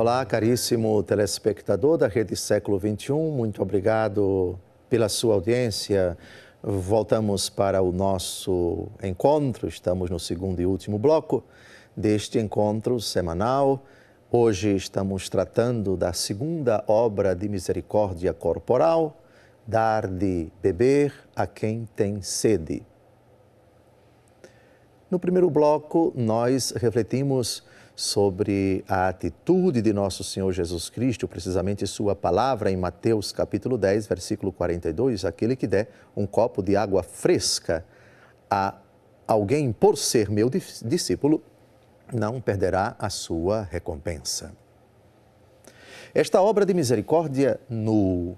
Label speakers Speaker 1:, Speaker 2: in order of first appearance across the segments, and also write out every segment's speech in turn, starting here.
Speaker 1: Olá, caríssimo telespectador da Rede Século XXI, muito obrigado pela sua audiência. Voltamos para o nosso encontro, estamos no segundo e último bloco deste encontro semanal. Hoje estamos tratando da segunda obra de misericórdia corporal, dar de beber a quem tem sede. No primeiro bloco, nós refletimos sobre a atitude de nosso Senhor Jesus Cristo, precisamente sua palavra em Mateus capítulo 10, versículo 42, aquele que der um copo de água fresca a alguém por ser meu discípulo, não perderá a sua recompensa. Esta obra de misericórdia no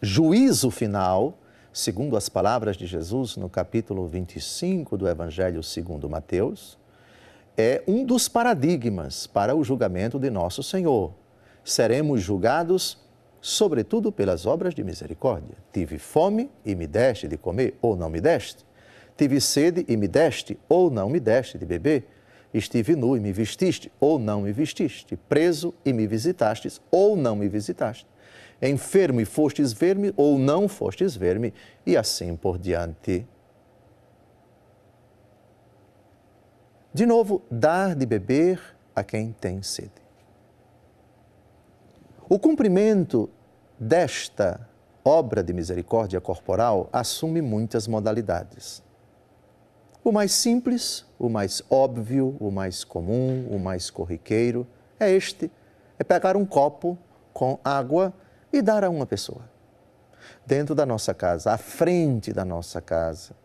Speaker 1: juízo final, segundo as palavras de Jesus no capítulo 25 do Evangelho segundo Mateus, é um dos paradigmas para o julgamento de nosso Senhor. Seremos julgados, sobretudo, pelas obras de misericórdia. Tive fome e me deste de comer, ou não me deste. Tive sede e me deste, ou não me deste de beber. Estive nu e me vestiste, ou não me vestiste. Preso e me visitastes, ou não me visitaste. Enfermo e fostes ver-me, ou não fostes ver-me, e assim por diante. De novo, dar de beber a quem tem sede. O cumprimento desta obra de misericórdia corporal assume muitas modalidades. O mais simples, o mais óbvio, o mais comum, o mais corriqueiro é pegar um copo com água e dar a uma pessoa. Dentro da nossa casa, à frente da nossa casa.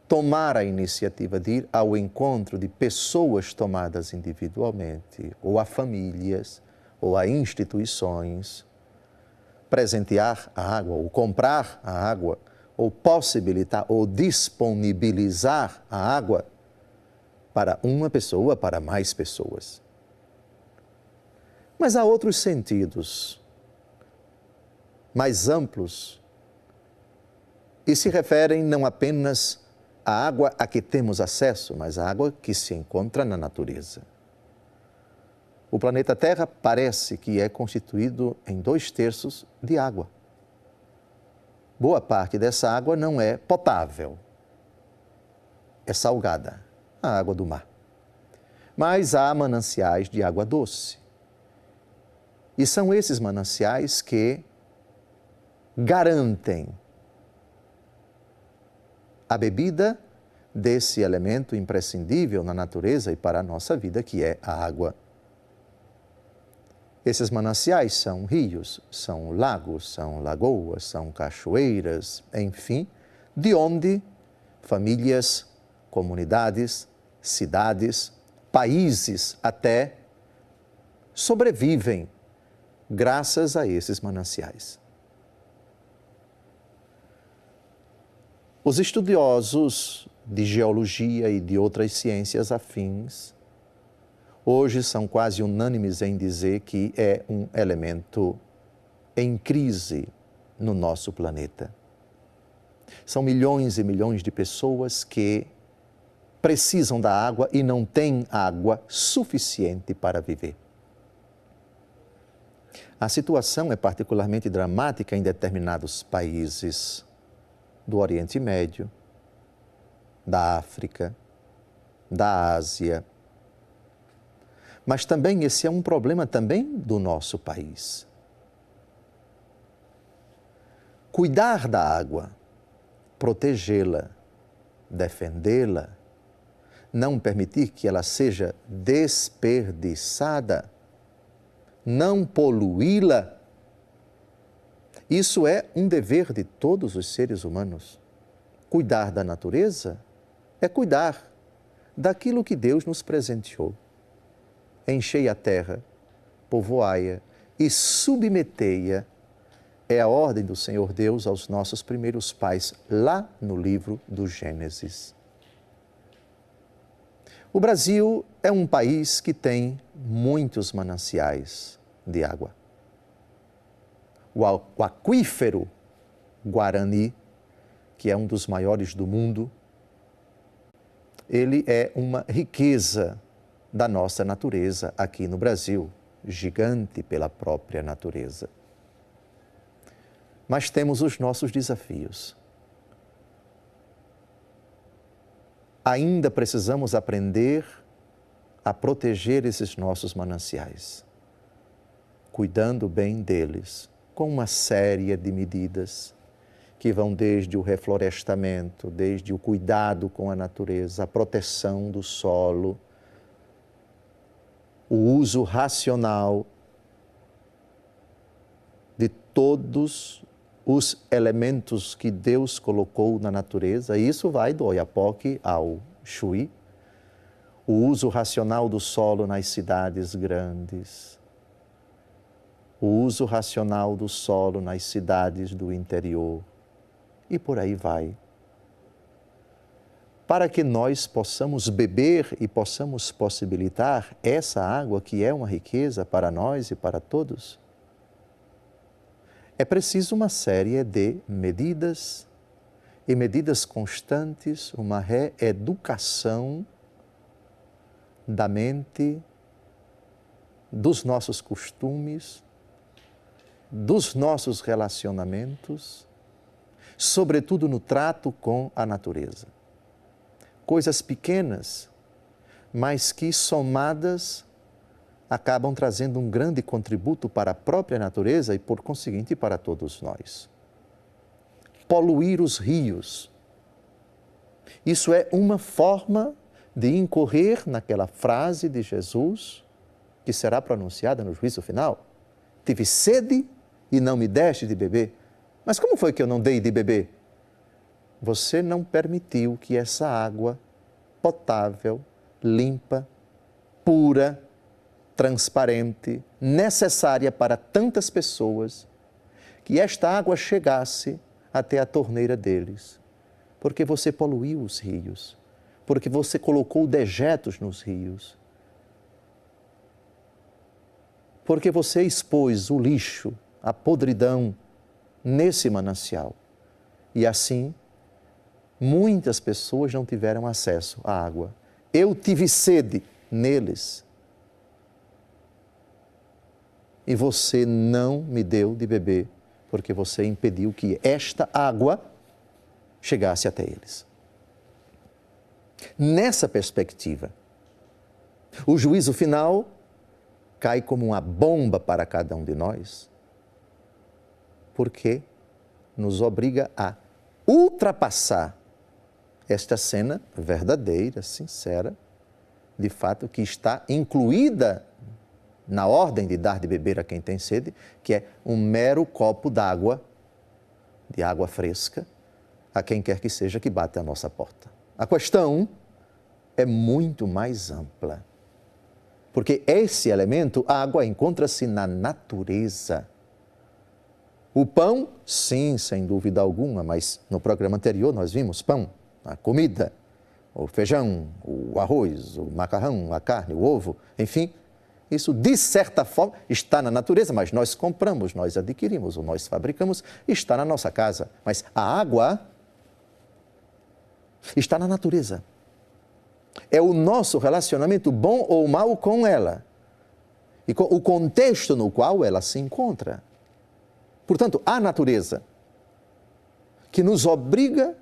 Speaker 1: Tomar a iniciativa de ir ao encontro de pessoas tomadas individualmente, ou a famílias, ou a instituições, presentear a água, ou comprar a água, ou possibilitar, ou disponibilizar a água para uma pessoa, para mais pessoas. Mas há outros sentidos mais amplos e se referem não apenas a água a que temos acesso, mas a água que se encontra na natureza. O planeta Terra parece que é constituído em 2/3 de água. Boa parte dessa água não é potável, é salgada, a água do mar. Mas há mananciais de água doce. E são esses mananciais que garantem a bebida desse elemento imprescindível na natureza e para a nossa vida, que é a água. Esses mananciais são rios, são lagos, são lagoas, são cachoeiras, enfim, de onde famílias, comunidades, cidades, países até sobrevivem graças a esses mananciais. Os estudiosos de geologia e de outras ciências afins hoje são quase unânimes em dizer que é um elemento em crise no nosso planeta. São milhões e milhões de pessoas que precisam da água e não têm água suficiente para viver. A situação é particularmente dramática em determinados países do Oriente Médio, da África, da Ásia. Mas também esse é um problema também do nosso país. Cuidar da água, protegê-la, defendê-la, não permitir que ela seja desperdiçada, não poluí-la, isso é um dever de todos os seres humanos. Cuidar da natureza é cuidar daquilo que Deus nos presenteou. Enchei a terra, povoai-a e submetei-a. É a ordem do Senhor Deus aos nossos primeiros pais, lá no livro do Gênesis. O Brasil é um país que tem muitos mananciais de água. O aquífero Guarani, que é um dos maiores do mundo, ele é uma riqueza da nossa natureza aqui no Brasil. gigante pela própria natureza. Mas temos os nossos desafios. Ainda precisamos aprender a proteger esses nossos mananciais, cuidando bem deles, com uma série de medidas que vão desde o reflorestamento, desde o cuidado com a natureza, a proteção do solo, o uso racional de todos os elementos que Deus colocou na natureza. E isso vai do Oiapoque ao Chuí. O uso racional do solo nas cidades grandes. O uso racional do solo nas cidades do interior. E por aí vai. Para que nós possamos beber e possamos possibilitar essa água que é uma riqueza para nós e para todos, é preciso uma série de medidas e medidas constantes, uma reeducação da mente, dos nossos costumes, dos nossos relacionamentos, sobretudo no trato com a natureza. Coisas pequenas, mas que somadas acabam trazendo um grande contributo para a própria natureza e, por conseguinte, para todos nós. Poluir os rios. Isso é uma forma de incorrer naquela frase de Jesus que será pronunciada no juízo final. Tive sede e não me deste de beber. Mas como foi que eu não dei de beber? Você não permitiu que essa água potável, limpa, pura, transparente, necessária para tantas pessoas, que esta água chegasse até a torneira deles, porque você poluiu os rios, porque você colocou dejetos nos rios, porque você expôs o lixo, a podridão nesse manancial. E assim, muitas pessoas não tiveram acesso à água. Eu tive sede neles. E você não me deu de beber, porque você impediu que esta água chegasse até eles. Nessa perspectiva, o juízo final cai como uma bomba para cada um de nós, porque nos obriga a ultrapassar esta cena verdadeira, sincera, de fato, que está incluída na ordem de dar de beber a quem tem sede, que é um mero copo d'água, de água fresca, a quem quer que seja que bate à nossa porta. A questão é muito mais ampla, porque esse elemento, a água, encontra-se na natureza. O pão, sim, sem dúvida alguma, mas no programa anterior nós vimos pão, a comida, o feijão, o arroz, o macarrão, a carne, o ovo, enfim, isso de certa forma está na natureza, mas nós compramos, nós adquirimos, ou nós fabricamos, está na nossa casa. Mas a água está na natureza. É o nosso relacionamento bom ou mau com ela e com o contexto no qual ela se encontra. Portanto, a natureza que nos obriga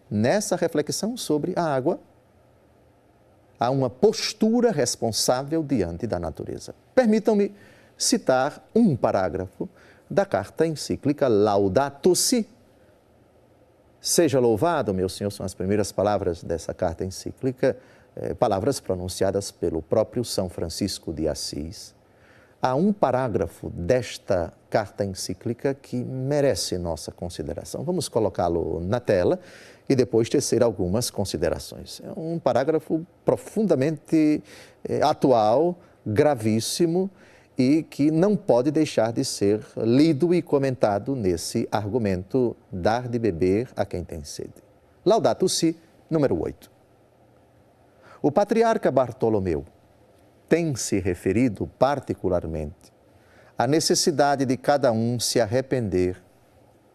Speaker 1: nessa reflexão sobre a água a uma postura responsável diante da natureza. Permitam-me citar um parágrafo da carta encíclica Laudato Si. Seja louvado, meu Senhor, são as primeiras palavras dessa carta encíclica, palavras pronunciadas pelo próprio São Francisco de Assis. Há um parágrafo desta carta encíclica que merece nossa consideração. Vamos colocá-lo na tela e depois tecer algumas considerações. É um parágrafo profundamente atual, gravíssimo e que não pode deixar de ser lido e comentado nesse argumento dar de beber a quem tem sede. Laudato Si, número 8. O patriarca Bartolomeu tem se referido particularmente à necessidade de cada um se arrepender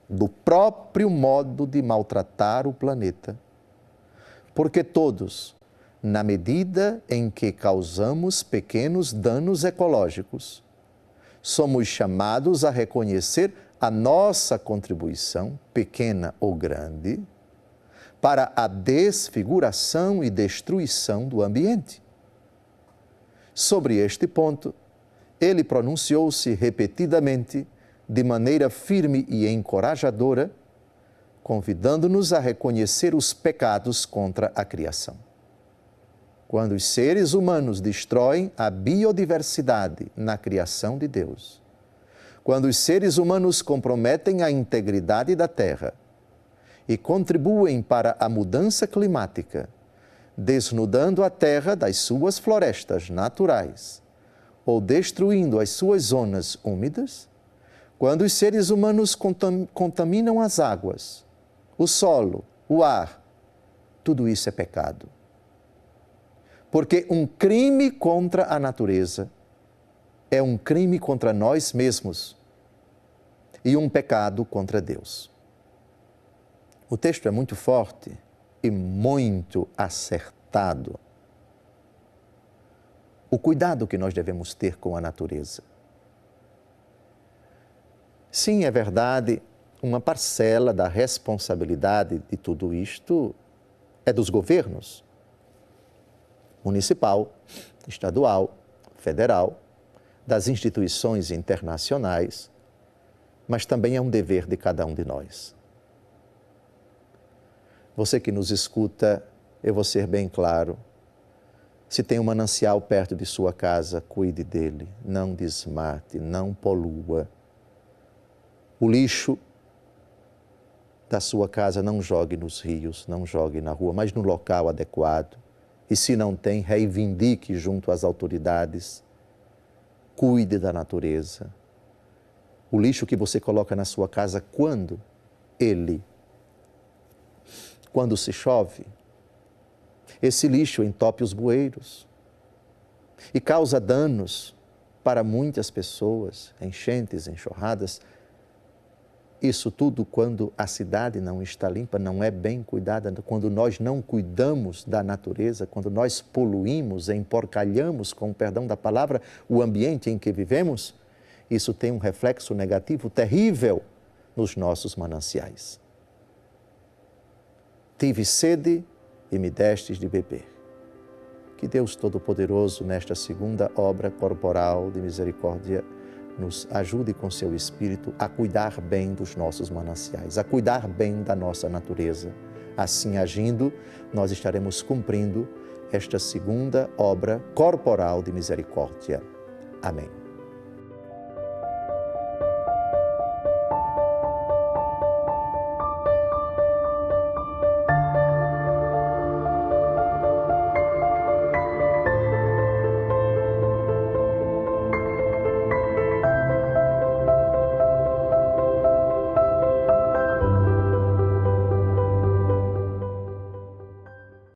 Speaker 1: do próprio modo de maltratar o planeta, porque todos, na medida em que causamos pequenos danos ecológicos, somos chamados a reconhecer a nossa contribuição, pequena ou grande, para a desfiguração e destruição do ambiente. Sobre este ponto, ele pronunciou-se repetidamente, de maneira firme e encorajadora, convidando-nos a reconhecer os pecados contra a criação. Quando os seres humanos destroem a biodiversidade na criação de Deus, quando os seres humanos comprometem a integridade da Terra e contribuem para a mudança climática, desnudando a Terra das suas florestas naturais ou destruindo as suas zonas úmidas, quando os seres humanos contaminam as águas, o solo, o ar, tudo isso é pecado. Porque um crime contra a natureza é um crime contra nós mesmos e um pecado contra Deus. O texto é muito forte e muito acertado. O cuidado que nós devemos ter com a natureza. Sim, é verdade, uma parcela da responsabilidade de tudo isto é dos governos, municipal, estadual, federal, das instituições internacionais, mas também é um dever de cada um de nós. Você que nos escuta, eu vou ser bem claro, se tem um manancial perto de sua casa, cuide dele, não desmate, não polua. O lixo da sua casa não jogue nos rios, não jogue na rua, mas no local adequado. E se não tem, reivindique junto às autoridades. Cuide da natureza. O lixo que você coloca na sua casa, quando se chove, esse lixo entope os bueiros e causa danos para muitas pessoas, enchentes, enxurradas. Isso tudo quando a cidade não está limpa, não é bem cuidada, quando nós não cuidamos da natureza, quando nós poluímos, emporcalhamos, com o perdão da palavra, o ambiente em que vivemos, isso tem um reflexo negativo terrível nos nossos mananciais. Tive sede e me destes de beber. Que Deus Todo-Poderoso, nesta segunda obra corporal de misericórdia, nos ajude com seu Espírito a cuidar bem dos nossos mananciais, a cuidar bem da nossa natureza. Assim agindo, nós estaremos cumprindo esta segunda obra corporal de misericórdia. Amém.